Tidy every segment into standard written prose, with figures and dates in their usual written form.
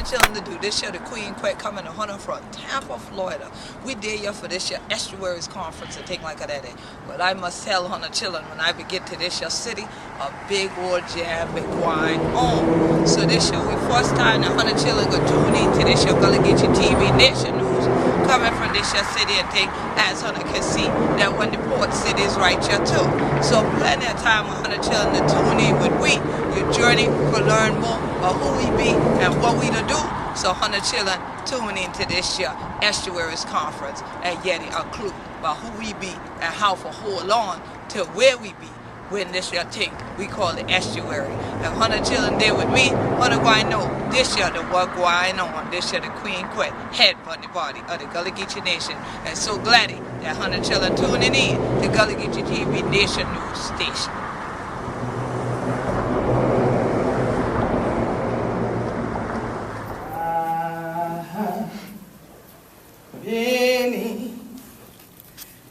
children to do this year. The Queen Quet coming to Hunter from Tampa, Florida. We did here for this year Estuaries conference and things like that. Well, I must tell Hunter children when I get to this year city, a big old jam been going on. So this year we first time the Hunter children go tune in to this year Gullah Geechee TV Nation News coming from this year city and thing, as Hunter can see that when the port city is right here too. So plenty of time with Hunter children to tune in with we. Your journey to learn more of who we be and what we to do. So Hunter children tune into this year Estuaries conference and get a clue about who we be and how to hold on to where we be when this year thing we call the estuary. And Hunter children there with me, Hunter going know this year the work going on. This year the Queen Quet head for the body of the Gullah Geechee Nation. And so glad that Hunter children tuning in to Gullah Geechee TV Nation News Station.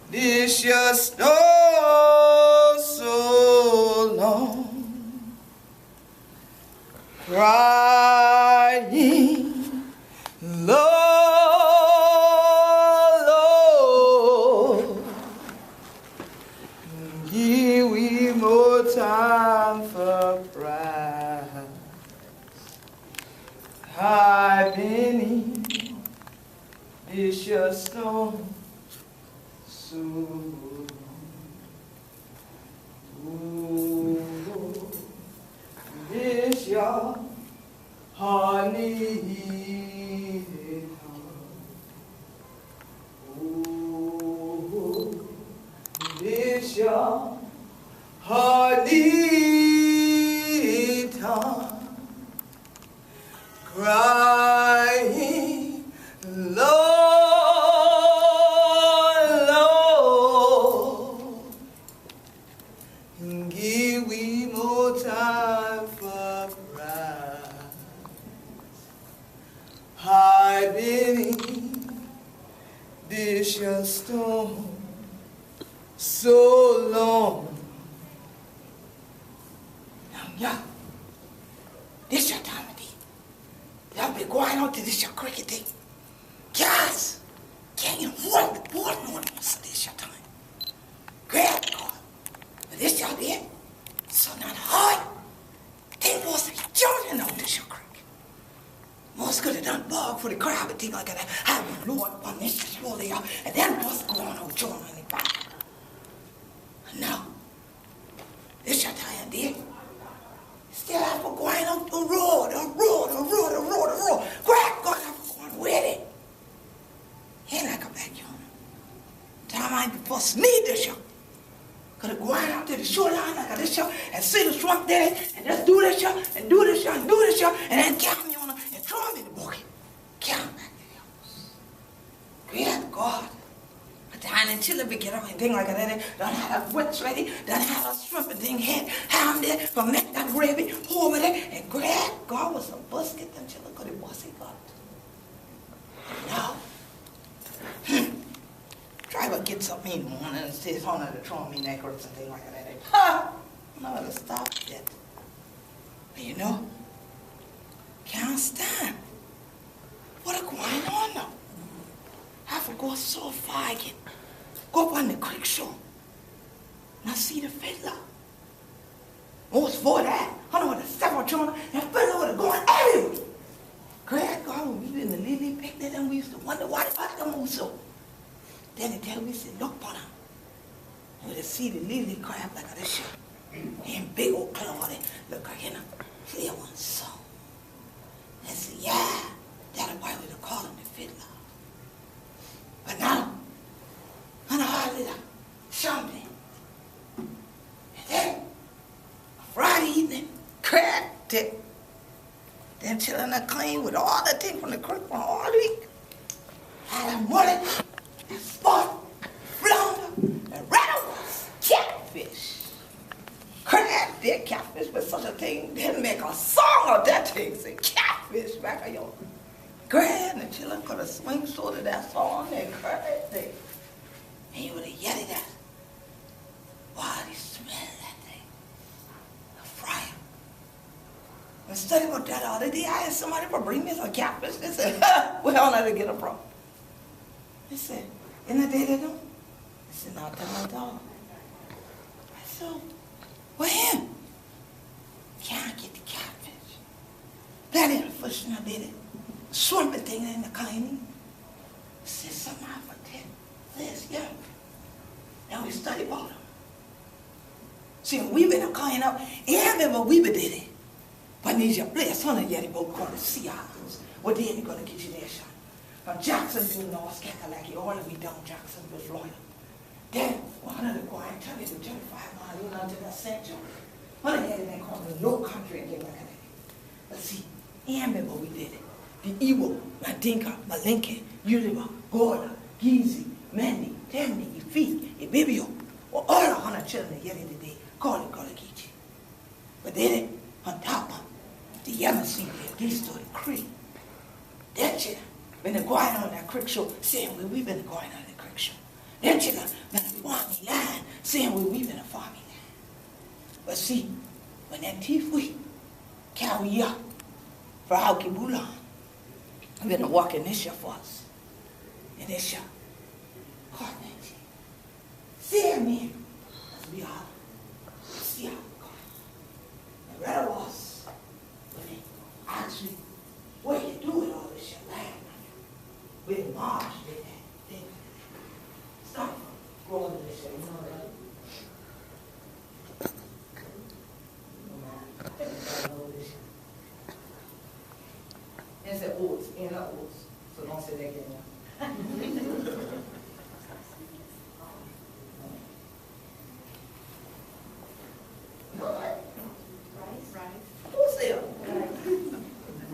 This your snow so long, crying, Lord, give we more time for pride. I've been in this your snow so long. Ooh, this your heart needed. Ooh, this your heart needed time, crying, Lord, give we more time for pride. I've been in this your storm so long. Now, yeah, this your time of day. Y'all be going out to this your cricket thing. Guys, can't you hold the board no so this your time. Grab God. But this y'all did. So not hard. They was children out this your cricket. Most could have done bog for the crowd and things like that. I would Lord on this for y'all. And then was going on children in the back. No. This your time did. Still have for going up the road. Grab God up going with it. He like a back yonder. Time I be supposed to need this show. Could have gone out to the shoreline like this show and see the swamp there and just do this show and do this show and do this show and then count me on them and throw them in the bucket. Count back to the house. Grab God. But the hand until it get up and thing like that, don't have a wet ready, don't have a shrimp and thing head, ham there, from make that gravy, over there, and grab God was a busket until it could have bossy God. Now, driver gets up in the morning and says, "Oh, no, to throw me necklace and thing like that." Ha! No, to stop that. But you know, can't stand. What is going on now? Have to go so far again. Go up on the creek shore. And I see the fiddler. Most for that. I know what the several children and fiddler would have gone everywhere. Great God, when we were in the lily picnic and we used to wonder why the fuck them was so. Then they tell me, said, look for them. And we see the lily crab like this shit. And big old claw, they look like in a clear one so. And said, yeah, that's why we call him the fiddler. But now, on a hard little something. And then, Friday evening, cracked it. Them children are clean with all the things from the creek from all week. Had a mullet, and spot, flounder, and rattles, catfish. Cracked their catfish with such a thing, they'd make a song of that thing, say catfish back of your grand, the children could have swing sort of that song and cracked it. And you would have yelled at wow, you smell that thing. The fryer. Mr. study about that the other day. I asked somebody to bring me some catfish. They said, where on earth to get them from? They said, isn't that there they do? I said, no, tell dog. I said, where? Can't get the catfish. That ain't the first thing I did it. Swimming thing in the cleaning. I said, something I forget. This, yeah. Now we study about them. See, we been cleaning up. Yeah, I remember we did it. But need your place, son of Yeti boat called the Sea Islands. Well, then you're going to get you there, son. From Jacksonville, North Carolina, all the way down Jacksonville, Florida. Then, one of the quiet, 20 to 25 miles, you know, to the central. One of the they call the low country and get like that. But see, I remember we did it. The Igbo, Mandinka, Malinke, Yoruba, Gullah, Geechee, Mandi, Temni, Ifi, Ibibio, or all the 100 children yet in the day, call it Geechee. But then, on top of the yellow sea, these to the creek. That children, when they're going on that creek show, saying we've been going on the creek show. That children, when the farming land, saying we've been a farming land. But see, when that thief we carry up for our Gullah, we've been walking this year for us. And this year, caught that thing. See me, as we are. See how we caught. The red was, when they actually, what you do with all this shit, land, we march with that thing. Stop growing this shit, you know that? It's the oats, ain't the oats. So don't say that again. Rice. Who's there?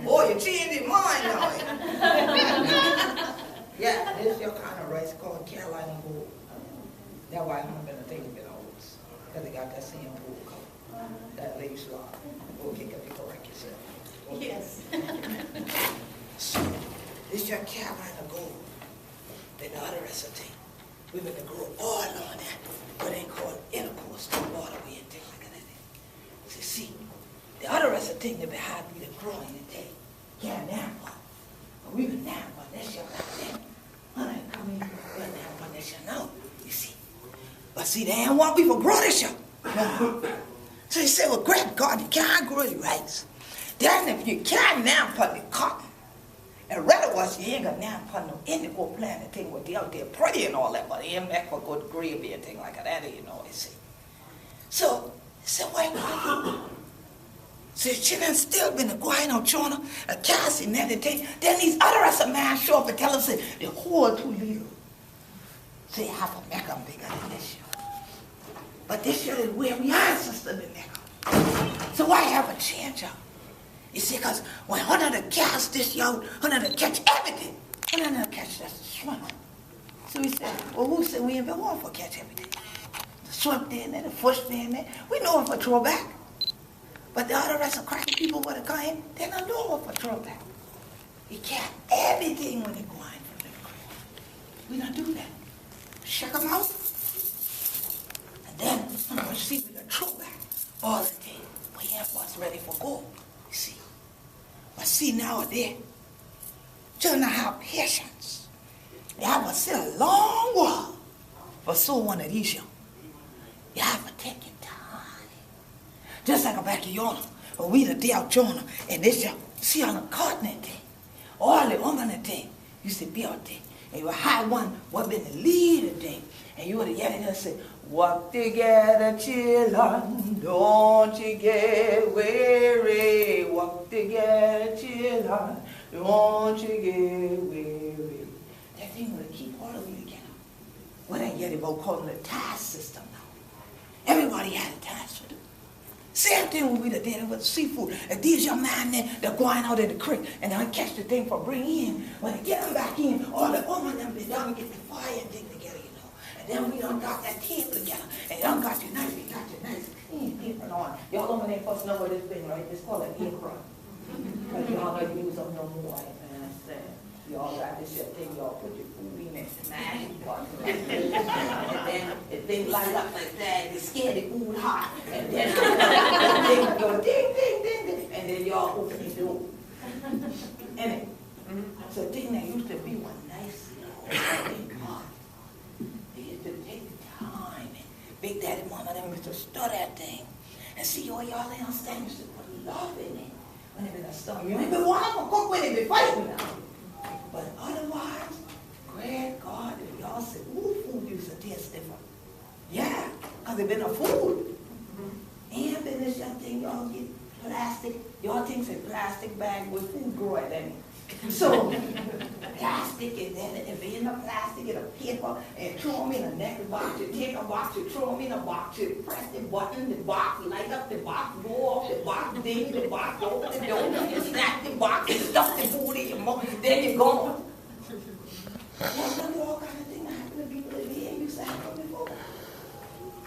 Oh, you changed your mind now. Yeah, this is your kind of rice called Carolina Gold. That's why I'm going to take a bit of oats. Because they got that same pool color. That leaves lot. Okay, can you correct yourself? Yes. So, this is your Carolina Gold. Then the other recipe, we're going to grow all on that, what they call intercourse, waterway and things like that. So see, the other recipe that behind me the growing today, yeah, now, but we been now, but that's your back then. When I come in, but now, but that's your no, you see. But see, they ain't want people to grow this year. No. So he said, well, great God, you can't grow the rice. Then if you can't now put the cotton, and rather was you ain't got now put no indigo plant and thing with the out there pretty and all that, but he ain't make for good gravy and thing like that, you know, you see. So he said, what are you? So children still been going on China, a cast and everything. Then these other as a man show up and tell us that the whole too little. So you have to make them bigger than this year. But this year is where we are, sister, to make them. So why have a change up? You see, because when one of the cast this year, one of the catch everything, one of them catch that's the swimmer. So he said, well, who said we ain't been one for catch everything? The swim thing there, the fish thing there, we know it for throwback. But the other rest of cracky people with a kind, they don't know it for throwback. You catch everything when they're going from the creek. We don't do that. Check them out. And then I'm going to see with the throwback all the thing. We have what's ready for gold. You see. But see nowadays, children have patience. They have to sit a long while for so one of these young. You have to take your time. Just like a back of yonder, when we the day out Jonah, and this young, see on the continent thing, all the woman thing used to be out there. And you would have one what been the leader thing, and you would have yet and say, walk together, children, don't you get weary. Walk together, children, don't you get weary. That thing would keep all of you together. What I get about calling the task system now. Everybody had a task to do. Same thing when we did it with the seafood. If these young men, they're going out in the creek and they'll catch the thing for bring in. When they get them back in, all the women them be down and get the fire and thing together, you know. And then we done got that table together. And y'all got your nice clean apron on. Y'all women ain't supposed to know what this thing, right? It's called an apron. Because y'all know you use them no more. I understand. Y'all got this shit thing, y'all put your food in it, smash it, and then the thing light up like that, they scare the food hot, and then the thing go ding, ding, ding, ding, and then y'all open the door. And so thing that used to be one nice thing, they used to take the time, and Big Daddy, Mama, them used to stir that thing, and see all y'all downstairs used to put love in it. When it been a storm, you ain't been wanting to cook when it been fighting now. But otherwise, great God, if y'all say, ooh, food used to taste different. Yeah, because it been a food. And been this young thing, y'all get plastic, y'all think it's a plastic bag with food growing in it. So, plastic, and then if it in a plastic, in a paper, and throw them in a next box, you take a box, you throw them in a box, you press the button, the box, light up the box, go off the box, ding the box, open the door, you snap the box, and stuff the food in your mouth, then you're gone. Well, all kind of things that happen to people that they ain't used to happen before.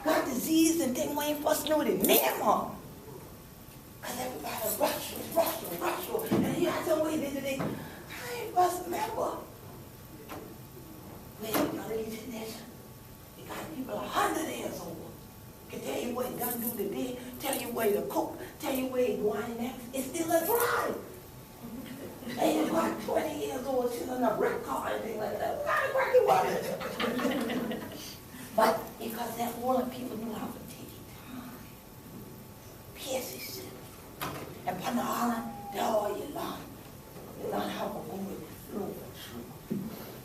What disease and thing we ain't supposed to know the name of. Because everybody rush. And you have to wait in the day. I ain't supposed to remember. Well, you gotta get your nation. You got people 100 years old. Can tell you what he done do today, tell you where to cook, tell you where he going next. It's still a drive. And you got 20 years old still in a wreck car and things like that. What kind of wreck you want? But because that all the people knew how to take it time. Pierce shit. And put all that all you learn. You learn how to go with the flow of truth.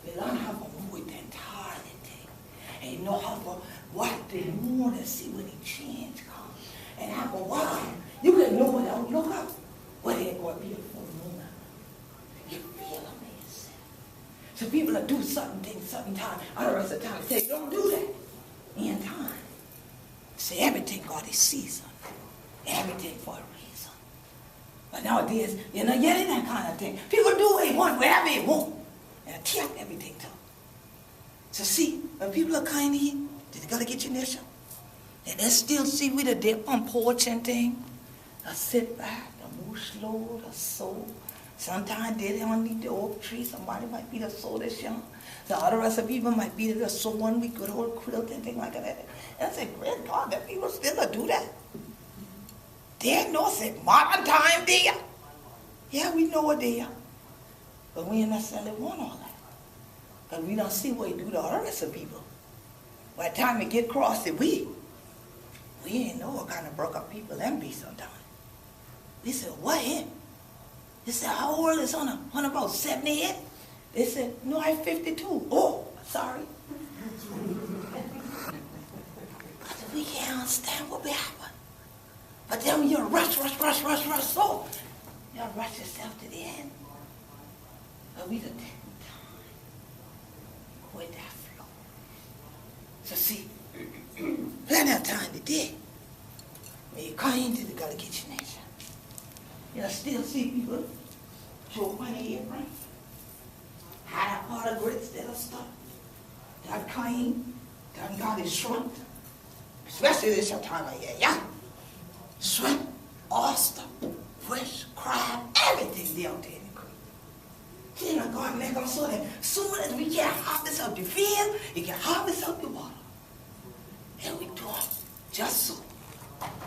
You learn how to move with the entire thing. And you know how to watch the moon and see when the change comes. And after a while, you can know without look up where they're going to be a full moon. You feel amazing. So people that do certain things, certain time, other rest of the time say, don't do that. In time. See, everything got its season. Everything for a reason. But nowadays, you're not getting that kind of thing. People do what they want, wherever they want. And take everything to them. So see, when people are kind to you, they gotta get your nation. And they still see with a dip on porch and thing. They sit back, they move slow, they sow. Sometimes they don't need the oak tree. Somebody might be the soul this young. The other rest of people might be the soul 1 week, good old quilt and things like that. And I say, great God, that people still do that. They know, say, modern time there. Yeah, we know what they are. But we ain't necessarily want all that. Because we don't see what he do to other rest of people. By the time we get across it, we ain't know what kind of broke up people them be sometimes. They said, what him? They said, how old is on about 78? They said, no, I'm 52. Oh, sorry. Because we can't understand what will happen. But then when you rush, so you rush yourself to the end. But we don't take time with that flow. So see, plenty of time today. When you come into the Gullah Geechee Nation, you'll still see people show money in right. Had a pot of grits that are stuck. That clean, that got it shrimp. Especially this time of year, yeah. Shrimp, oyster, fish, crab, everything down there in the creek. See, now God make them so that as soon as we can harvest out the field, you can harvest out the water. And we do it just so.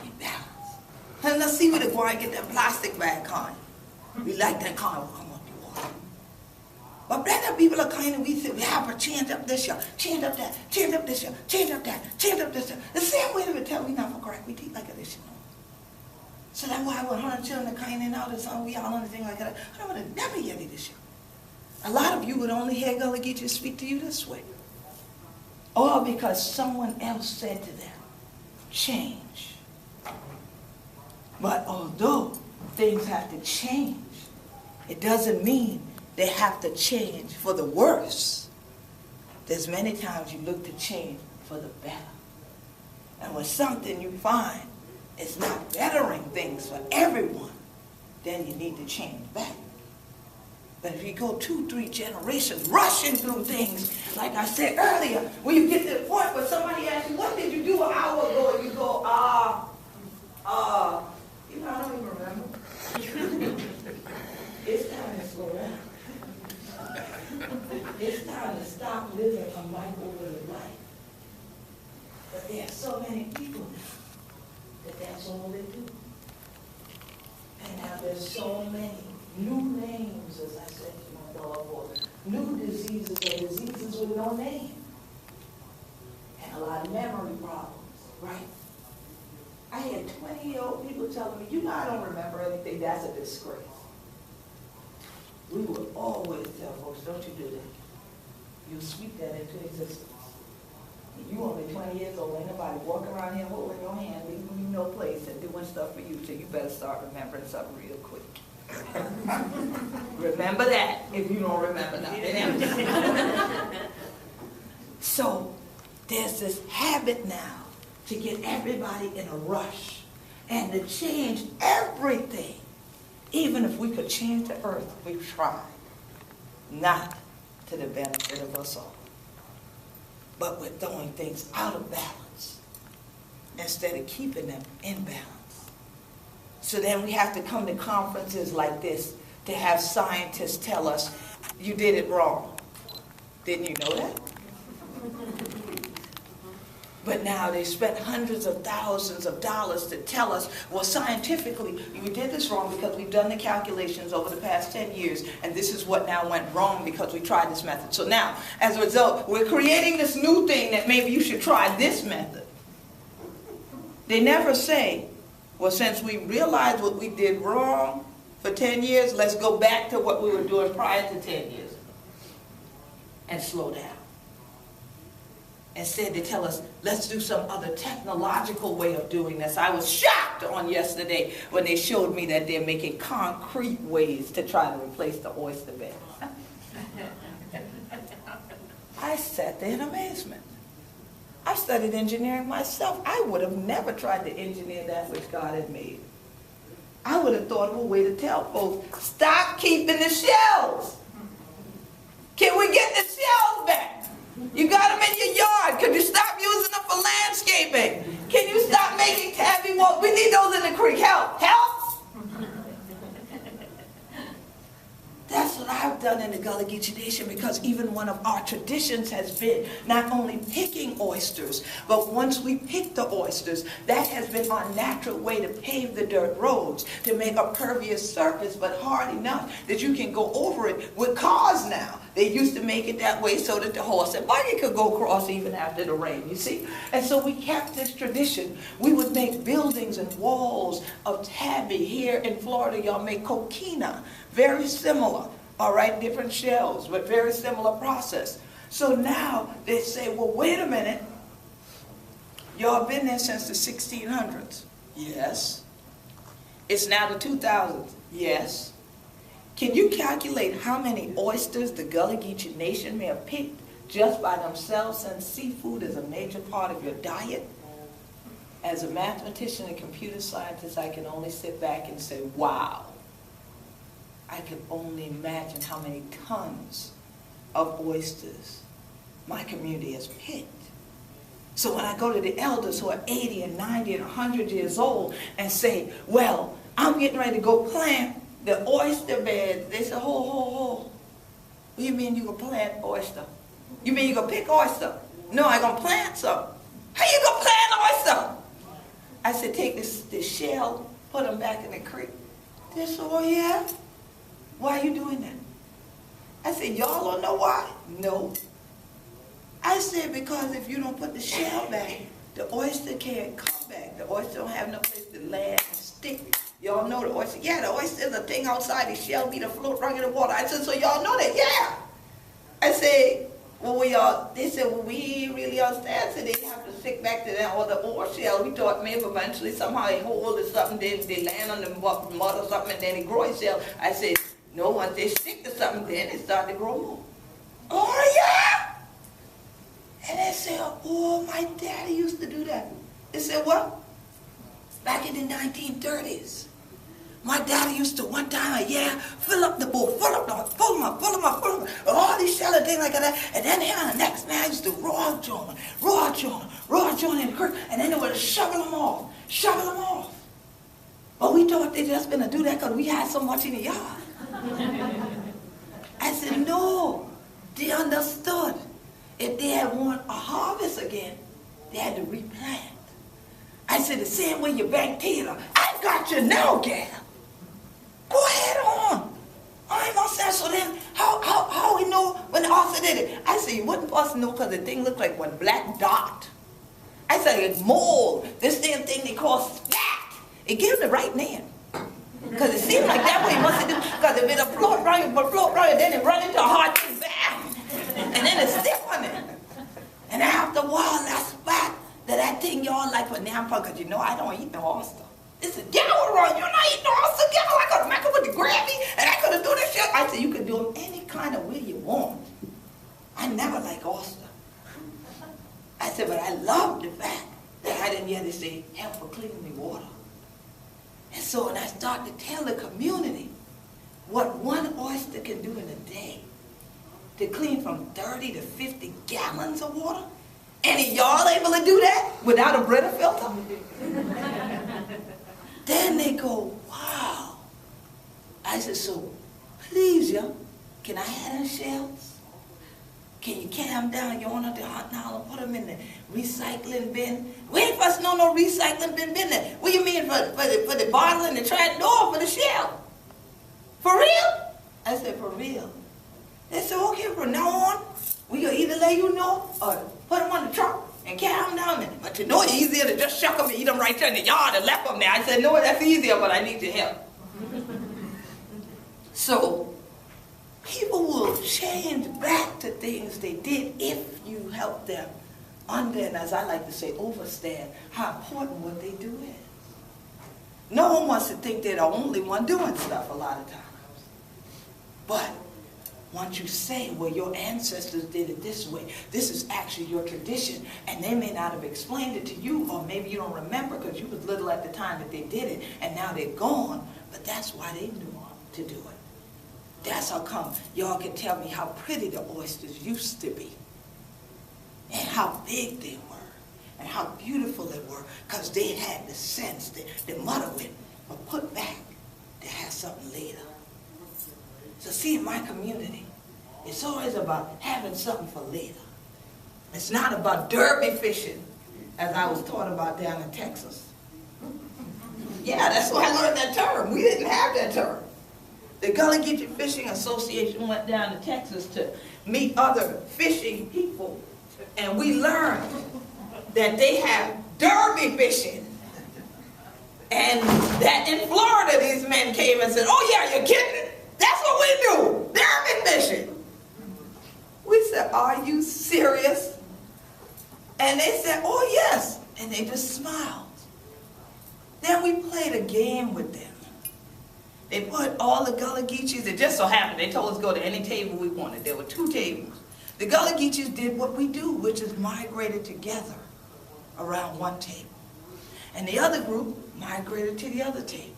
We balance. And let's see where the boy get that plastic bag kind. We like that kind will come up the water. But plenty of people are kind of, we say, we have to change up this year, change up that, change up this year, change up that, change up this year. The same way they would tell we not for correct, we teach like a this, you know. So that's why when 100 children are kind and out or something, we all anything like that. I would have never heard it this year. A lot of you would only hear Gullah Geechee speak to you this way. Or because someone else said to them, change. But although things have to change, it doesn't mean they have to change for the worse. There's many times you look to change for the better. And when something you find is not bettering things for everyone, then you need to change back. But if you go 2, 3 generations rushing through things, like I said earlier, when you get to the point where somebody asks you, what did you do an hour ago? And you go, you know, I don't even remember. It's time to slow down. It's time to stop living a life over the life. But there are so many people now that that's all they do. And now there's so many new names, as I said to my brother before, new diseases or diseases with no name. And a lot of memory problems, right? I had 20-year-old people telling me, you know, I don't remember anything. That's a disgrace. We would always tell folks, don't you do that. You speak that into existence. You only 20 years old, ain't nobody walking around here holding your hand, leaving you no place and doing stuff for you, so you better start remembering something real quick. Remember that if you don't remember nothing. So there's this habit now to get everybody in a rush and to change everything. Even if we could change the earth, we've tried. Not to the benefit of us all. But we're throwing things out of balance instead of keeping them in balance. So then we have to come to conferences like this to have scientists tell us, you did it wrong. Didn't you know that? But now they spent hundreds of thousands of dollars to tell us, well, scientifically, you did this wrong because we've done the calculations over the past 10 years, and this is what now went wrong because we tried this method. So now, as a result, we're creating this new thing that maybe you should try this method. They never say, well, since we realized what we did wrong for 10 years, let's go back to what we were doing prior to 10 years and slow down. Instead, they tell us, let's do some other technological way of doing this. I was shocked on yesterday when they showed me that they're making concrete ways to try to replace the oyster bed. I sat there in amazement. I studied engineering myself. I would have never tried to engineer that which God had made. I would have thought of a way to tell folks, stop keeping the shells. Can we get the shells back? You got them in your yard. Could you stop using them for landscaping? Can you stop making tabby walls? We need those in the creek. Help! Help! That's what I've done in the Gullah Geechee Nation, because even one of our traditions has been not only picking oysters, but once we pick the oysters, that has been our natural way to pave the dirt roads, to make a pervious surface, but hard enough that you can go over it with cars now. They used to make it that way so that the horse and buggy could go across even after the rain, you see? And so we kept this tradition. We would make buildings and walls of tabby. Here in Florida, y'all make coquina. Very similar, all right? Different shells, but very similar process. So now they say, well, wait a minute. Y'all been there since the 1600s. Yes. It's now the 2000s. Yes. Can you calculate how many oysters the Gullah Geechee Nation may have picked just by themselves, since seafood is a major part of your diet? As a mathematician and computer scientist, I can only sit back and say, wow. I can only imagine how many tons of oysters my community has picked. So when I go to the elders who are 80 and 90 and 100 years old and say, well, I'm getting ready to go plant the oyster beds, they say, ho. What do you mean you gonna plant oyster? You mean you gonna pick oyster? No, I gonna plant some. How you gonna plant oyster? I said, take this shell, put them back in the creek. They said, oh yeah? Why are you doing that? I said, y'all don't know why? No. I said, because if you don't put the shell back, the oyster can't come back. The oyster don't have no place to land and stick. Y'all know the oyster. Yeah, the oyster is a thing outside. The shell be to float right in the water. I said, so y'all know that? Yeah. I said, well, they said, well, we really understand. So they have to stick back to that or the ore shell. We thought maybe eventually somehow they hold or something, then they land on the mud or something, and then they grow a shell. I said, no, once they stick to something, then it start to grow more. Oh, yeah. And they said, oh, my daddy used to do that. They said, what? Back in the 1930s. My daddy used to one time a year fill up the boat, fill them up, all these shallow things like that. And then him and the next man used to raw join in the creek, and then they would shovel them off. But we thought they just gonna do that because we had so much in the yard. I said, no, they understood. If they had want a harvest again, they had to replant. I said, the same way you bag tater, I got you now, gal. said, so then how we know when the officer did it? I said, you wouldn't supposed to know because the thing looked like one black dot. I said, it's mold. This damn thing they call spat. It gave him the right name. Because it seemed like that way he must have done. Because if it float right, then it run into a hard thing, bam, and then it stick on it. And after a while, that spat, that thing y'all like for damn fun, because you know I don't eat no oyster. It's a devil run. You're not eating no oyster. Devil, I could make it with the gravy, and I could have done this shit. I said, you could do them any kind of way you want. I never like oyster. I said, but I love the fact that I didn't hear they say, help for cleaning the water. And so when I started to tell the community what one oyster can do in a day to clean from 30 to 50 gallons of water, any y'all able to do that without a Brita filter? Then they go, wow. I said, so please, y'all, can I have them shells? Can you carry them down? You want to hot now and put them in the recycling bin? We ain't supposed to know no recycling bin there. What do you mean for the bottle and the trash? No, for the shell. For real? I said, for real. They said, okay, from now on, we gonna either let you know or put them on the truck and carry them down there. But you know it's easier to just shuck them and eat them right there in the yard and left them there. I said, no, that's easier, but I need your help. So, people will change back to things they did if you help them and as I like to say, understand how important what they do is. No one wants to think they're the only one doing stuff a lot of times. But once you say, well, your ancestors did it this way, this is actually your tradition, and they may not have explained it to you, or maybe you don't remember because you was little at the time that they did it, and now they're gone, but that's why they knew to do it. That's how come y'all can tell me how pretty the oysters used to be, and how big they were, and how beautiful they were, because they had the sense, the mother went, but put back to have something later. So see, in my community, it's always about having something for later. It's not about derby fishing, as I was taught about down in Texas. Yeah, that's why I learned that term. We didn't have that term. The Gullah Geechee Fishing Association went down to Texas to meet other fishing people, and we learned that they have derby fishing. And that in Florida, these men came and said, oh yeah, you're kidding? That's what we do, derby fishing. We said, are you serious? And they said, oh yes. And they just smiled. Then we played a game with them. They put all the Gullah Geechees, it just so happened, they told us to go to any table we wanted. There were 2 tables. The Gullah Geechees did what we do, which is migrated together around one table. And the other group migrated to the other table.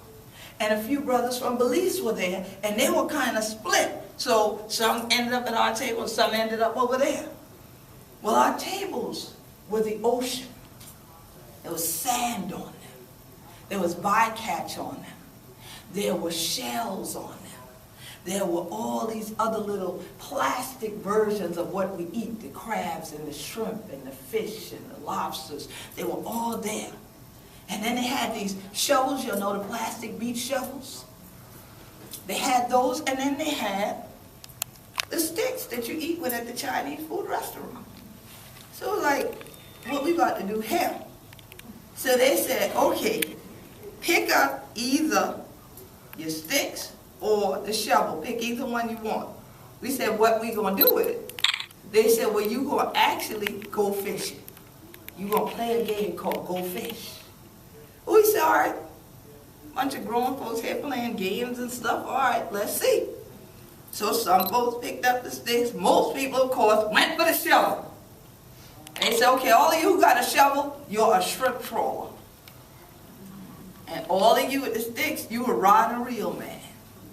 And a few brothers from Belize were there, and they were kind of split. So some ended up at our table, and some ended up over there. Well, our tables were the ocean. There was sand on them. There was bycatch on them. There were shells on them. There were all these other little plastic versions of what we eat, the crabs and the shrimp and the fish and the lobsters. They were all there. And then they had these shovels, you know, the plastic beach shovels. They had those, and then they had the sticks that you eat with at the Chinese food restaurant. So like, what we about to do here? So they said, okay, pick up either your sticks or the shovel. Pick either one you want. We said, what we gonna do with it? They said, well, you gonna actually go fishing. You gonna play a game called Go Fish. We said, all right, bunch of grown folks here playing games and stuff. All right, let's see. So some folks picked up the sticks. Most people, of course, went for the shovel. They said, okay, all of you who got a shovel, you're a shrimp trawler. And all of you with the sticks, you a rod and reel man.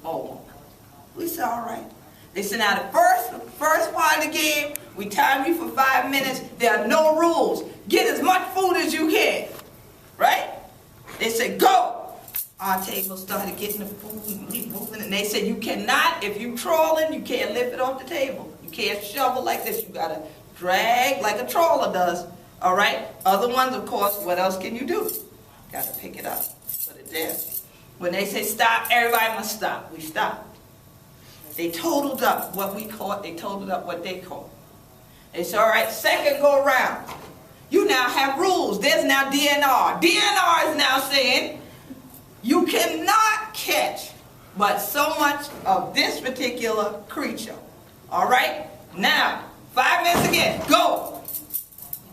Oh, we said, all right. They said, now the first part of the game, we time you for 5 minutes. There are no rules. Get as much food as you can, right? They said, go. Our table started getting the food and we moving. And they said, you cannot, if you trawling, you can't lift it off the table. You can't shovel like this. You got to drag like a trawler does, all right? Other ones, of course, what else can you do? Got to pick it up, put it there. When they say stop, everybody must stop. We stopped. They totaled up what we caught, they totaled up what they caught. They said, all right, second go around. You now have rules. There's now DNR. DNR is now saying you cannot catch but so much of this particular creature. All right? Now, 5 minutes again. Go.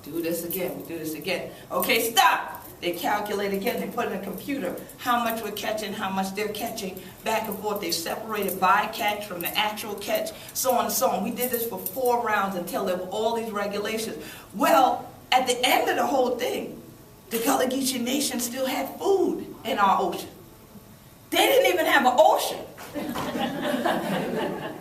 Do this again. We do this again. Okay, stop. They calculate again. They put in a computer how much we're catching, how much they're catching, back and forth. They separated bycatch from the actual catch, so on and so on. We did this for 4 rounds until there were all these regulations. Well, at the end of the whole thing, the Gullah Geechee Nation still had food in our ocean. They didn't even have an ocean.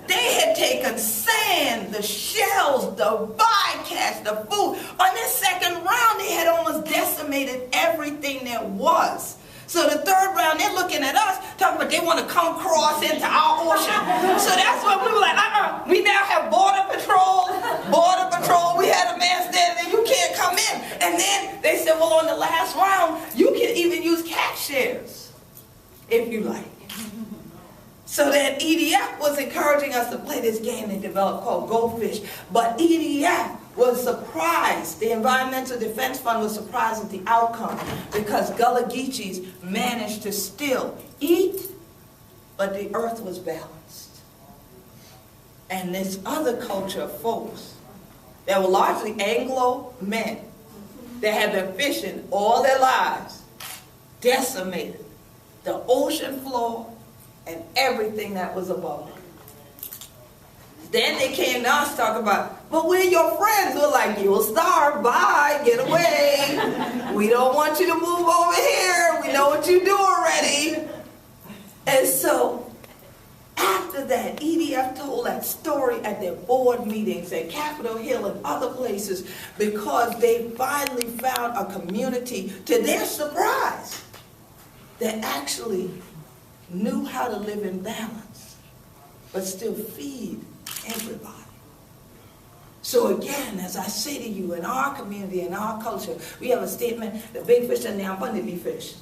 They had taken sand, the shells, the bycatch, the food. On this second round, they had almost decimated everything there was. So the third round, they're looking at us, talking about they want to come cross into our ocean. So that's when we were like, we now have border patrol. We had a man standing there, you can't come in. And then they said, well, on the last round, you can even use catch shares, if you like. So that EDF was encouraging us to play this game they developed called Goldfish. But EDF was surprised, the Environmental Defense Fund was surprised at the outcome because Gullah Geechees managed to still eat, but the earth was balanced. And this other culture of folks that were largely Anglo men that had been fishing all their lives decimated the ocean floor and everything that was above it. Then they came to us talking about, but we're your friends. We're like, you'll starve, bye, get away. We don't want you to move over here. We know what you do already. And so, after that, EDF told that story at their board meetings at Capitol Hill and other places because they finally found a community, to their surprise, that actually knew how to live in balance, but still feed everybody. So again, as I say to you, in our community, in our culture, we have a statement, the big fish are now abundantly fish.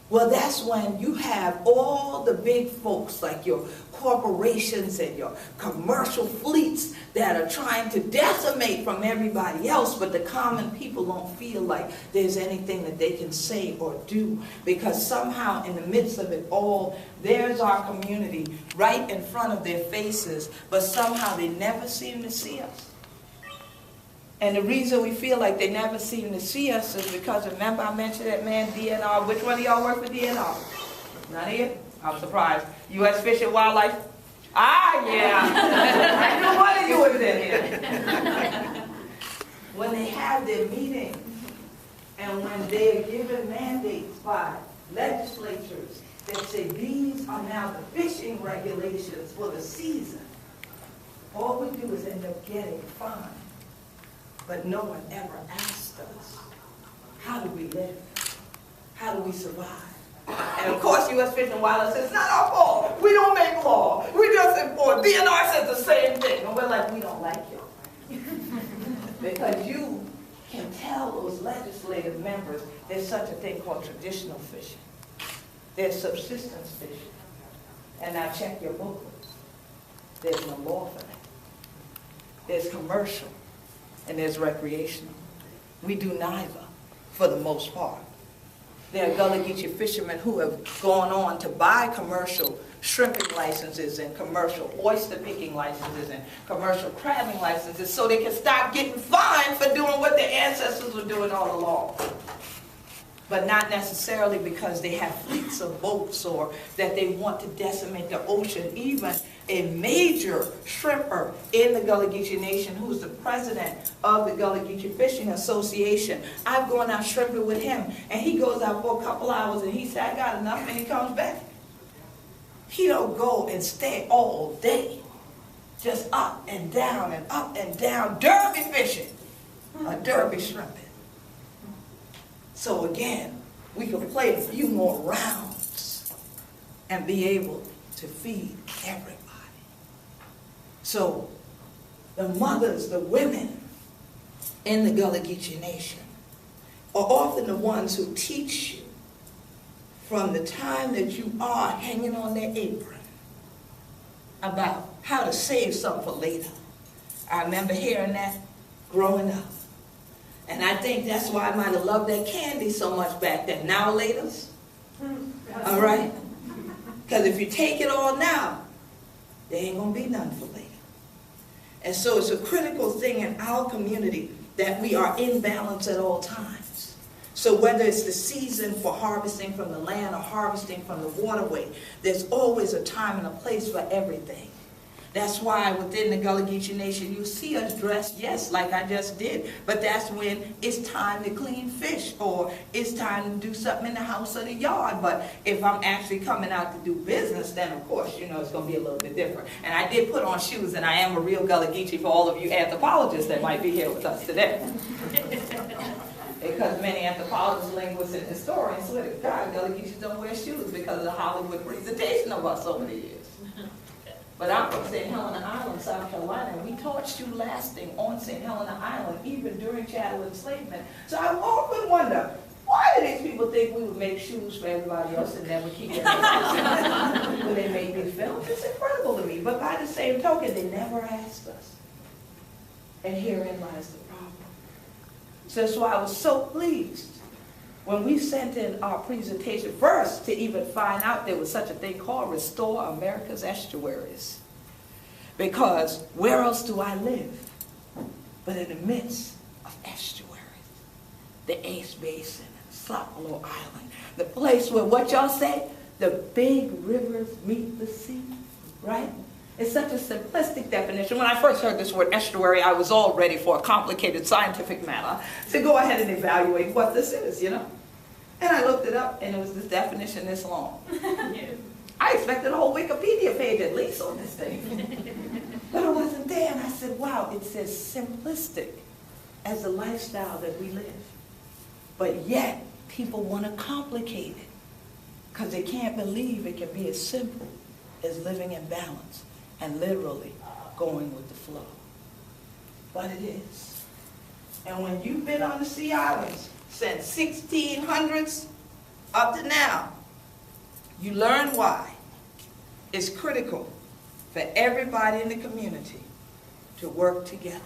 Well, that's when you have all the big folks like your corporations and your commercial fleets that are trying to decimate from everybody else, but the common people don't feel like there's anything that they can say or do because somehow in the midst of it all, there's our community right in front of their faces, but somehow they never seem to see us. And the reason we feel like they never seem to see us is because, remember I mentioned that man DNR. Which one of y'all work for DNR? None of you? I'm surprised. U.S. Fish and Wildlife? Ah, yeah. I knew one of you was in here. When they have their meetings and when they're given mandates by legislatures that say these are now the fishing regulations for the season, all we do is end up getting fined. But no one ever asked us, how do we live? How do we survive? And of course, U.S. Fish and Wildlife says, it's not our fault. We don't make law. We just enforce. DNR says the same thing. And we're like, we don't like you. Because you can tell those legislative members there's such a thing called traditional fishing. There's subsistence fishing. And now check your booklets. There's no law for that. There's commercial. And there's recreational. We do neither, for the most part. There are Gullah Geechee fishermen who have gone on to buy commercial shrimping licenses and commercial oyster picking licenses and commercial crabbing licenses so they can stop getting fined for doing what their ancestors were doing all along. But not necessarily because they have fleets of boats or that they want to decimate the ocean. Even a major shrimper in the Gullah Geechee Nation, who's the president of the Gullah Geechee Fishing Association, I've gone out shrimping with him, and he goes out for a couple hours, and he said, I got enough, and he comes back. He don't go and stay all day, just up and down, derby fishing, or derby shrimping. So again, we can play a few more rounds and be able to feed everybody. So the mothers, the women in the Gullah Geechee Nation are often the ones who teach you from the time that you are hanging on their apron about how to save something for later. I remember hearing that growing up. And I think that's why I might have loved that candy so much back then. Now laters, all right? Because if you take it all now, there ain't going to be none for later. And so it's a critical thing in our community that we are in balance at all times. So whether it's the season for harvesting from the land or harvesting from the waterway, there's always a time and a place for everything. That's why within the Gullah Geechee Nation, you see us dressed, yes, like I just did, but that's when it's time to clean fish or it's time to do something in the house or the yard. But if I'm actually coming out to do business, then of course, you know, it's going to be a little bit different. And I did put on shoes, and I am a real Gullah Geechee for all of you anthropologists that might be here with us today. Because many anthropologists, linguists, and historians swear to God, Gullah Geechees don't wear shoes because of the Hollywood presentation of us over the years. But I'm from St. Helena Island, South Carolina, and we taught shoe lasting on St. Helena Island, even during chattel enslavement. So I often wonder, why do these people think we would make shoes for everybody else and never keep it when they made these films? It's incredible to me. But by the same token, they never asked us. And herein lies the problem. So that's why I was so pleased when we sent in our presentation first to even find out there was such a thing called Restore America's Estuaries. Because where else do I live but in the midst of estuaries? The Ace Basin, Sapelo Island, the place where, what y'all say, the big rivers meet the sea, right? It's such a simplistic definition. When I first heard this word estuary, I was all ready for a complicated scientific matter to go ahead and evaluate what this is, you know? And I looked it up, and it was this definition this long. I expected a whole Wikipedia page at least on this thing. But it wasn't there, and I said, wow, it's as simplistic as the lifestyle that we live. But yet, people want to complicate it because they can't believe it can be as simple as living in balance and literally going with the flow. But it is. And when you've been on the Sea Islands since 1600s up to now, you learn why it's critical for everybody in the community to work together.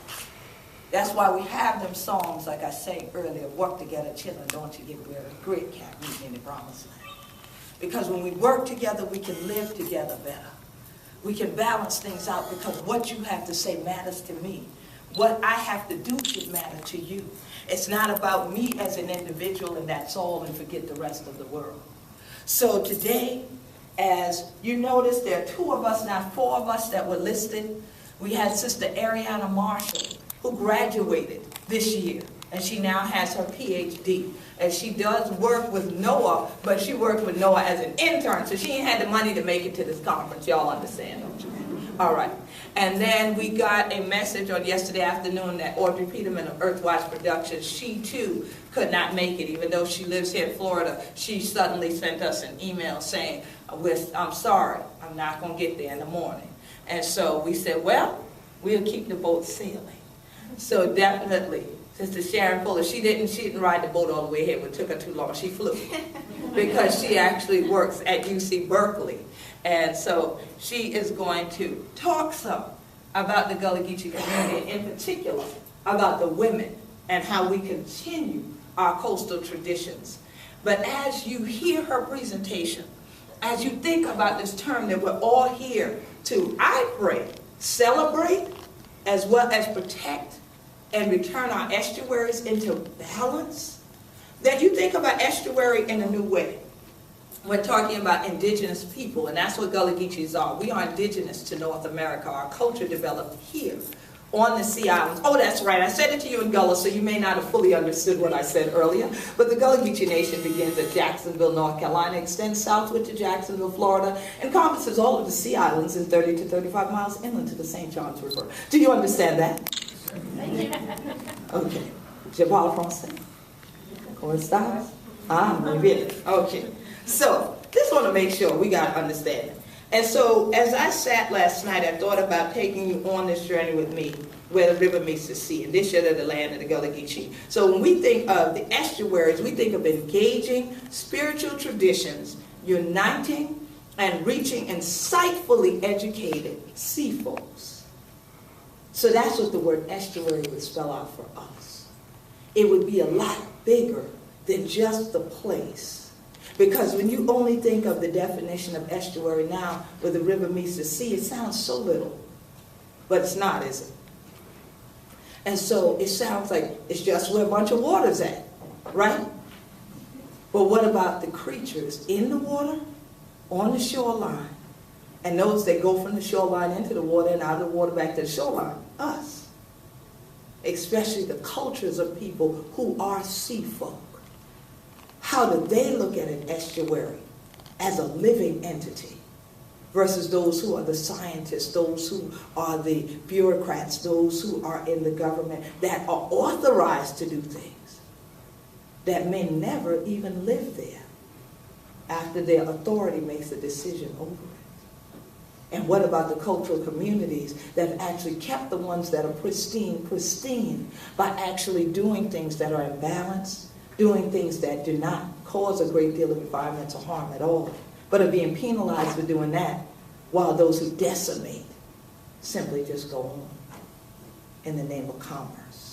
That's why we have them songs, like I sang earlier, work together, children, don't you get weary, grit can't meet in the promised land. Because when we work together, we can live together better. We can balance things out because what you have to say matters to me. What I have to do should matter to you. It's not about me as an individual and that's all, and forget the rest of the world. So today, as you notice, there are 2 of us, not 4 of us that were listed. We had Sister Ariana Marshall, who graduated this year, and she now has her PhD. And she does work with Noah, but she worked with Noah as an intern, so she ain't had the money to make it to this conference. Y'all understand, don't you? All right. And then we got a message on yesterday afternoon that Audrey Peterman of Earthwatch Productions, she too could not make it, even though she lives here in Florida. She suddenly sent us an email saying, I'm sorry, I'm not going to get there in the morning. And so we said, well, we'll keep the boat sailing. So definitely, Sister Sharon Fuller, she didn't ride the boat all the way here, but it took her too long. She flew because she actually works at UC Berkeley. And so she is going to talk some about the Gullah Geechee community, in particular about the women and how we continue our coastal traditions. But as you hear her presentation, as you think about this term that we're all here to, I pray, celebrate as well as protect and return our estuaries into balance, that you think about estuary in a new way. We're talking about indigenous people, and that's what Gullah Geechees are. We are indigenous to North America. Our culture developed here on the Sea Islands. Oh, that's right. I said it to you in Gullah, so you may not have fully understood what I said earlier. But the Gullah Geechee Nation begins at Jacksonville, North Carolina, extends southward to Jacksonville, Florida, encompasses all of the Sea Islands and 30 to 35 miles inland to the St. Johns River. Do you understand that? Okay. Je parle français? Comment ça? Ah, muy bien. Okay. So, just want to make sure we got understanding. And so, as I sat last night, I thought about taking you on this journey with me, where the river meets the sea, and this year the land of the Gullah Geechee. So when we think of the estuaries, we think of engaging spiritual traditions, uniting and reaching insightfully educated sea folks. So that's what the word estuary would spell out for us. It would be a lot bigger than just the place. Because when you only think of the definition of estuary now, where the river meets the sea, it sounds so little. But it's not, is it? And so it sounds like it's just where a bunch of water's at, right? But what about the creatures in the water, on the shoreline, and those that go from the shoreline into the water and out of the water back to the shoreline? Us. Especially the cultures of people who are sea folk. How do they look at an estuary as a living entity versus those who are the scientists, those who are the bureaucrats, those who are in the government that are authorized to do things that may never even live there after their authority makes a decision over it? And what about the cultural communities that have actually kept the ones that are pristine by actually doing things that are in balance, doing things that do not cause a great deal of environmental harm at all, but are being penalized for doing that, while those who decimate simply just go on in the name of commerce?